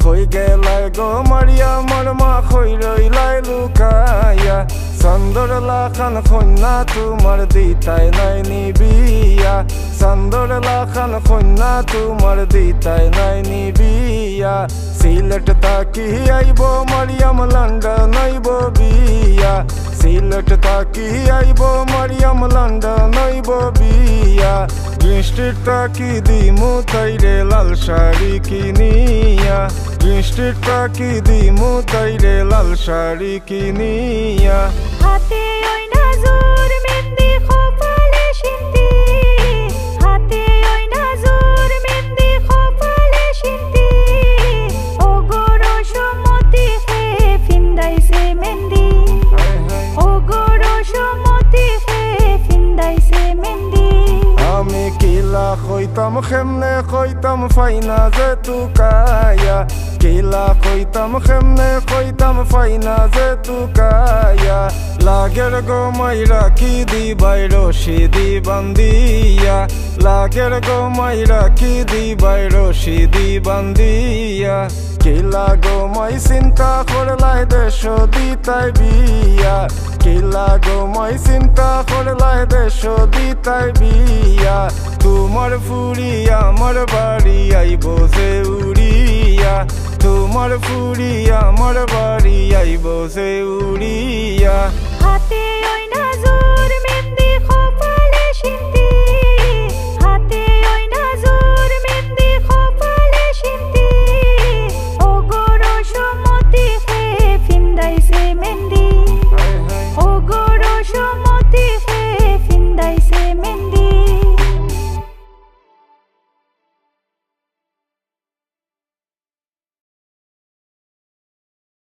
কই গেলাই গো মারিয়া মোর মা কই রইলাই লুকাইয়া চান্দর লাখান কন্যা তোমার দিতাই নাই নিবিয়া চান্দর লাখান কন্যা তোমার দিতাই নাই নিবিয়া সিলেট তাকি আইব মারিয়াম লন্ডন আইব বিয়া সিলেট তাকি আইব মারিয়াম লন্ডন আইব বিয়া গ্রিন স্ট্রিট তাকি দিমু তাইরে লাল শাড়ি কিনিয়া গ্রিন স্ট্রিট তাকি দিমু তাইরে লাল শাড়ি কিনিয়া হাতে ওই নাজুর মেহেন্দি কপালে সিন্দি হাতে ওই নাজুর মেহেন্দি কপালে সিন্দি ও গো রসমতি হে ফিন্দাইছে মেহেন্দি ও গো রসমতি হে ফিন্দাইছে মেহেন্দি আমি কিলা কইতাম কেমনে কইতাম ফাইনা যে তুকায়া কিলা কইতাম কেমনে কইতাম ফাইনা যে তুকায়া লাগের গো মাইরা কি দিবাই রশি দি বান্দিয়া লাগের গো মাইরা কি দিবাই রশি দি বান্দিয়া কিলা গো মাই চিন্তা করলাই দেশ দিতাই বিয়া কিলা গো মাই চিন্তা করলাই দেশ দিতাই বিয়া তোমার ফুরি আমার বাড়ি আইব যে উড়িয়া তোমার ফুরি আমার বাড়ি আইব যে উড়িয়া হাতে ওই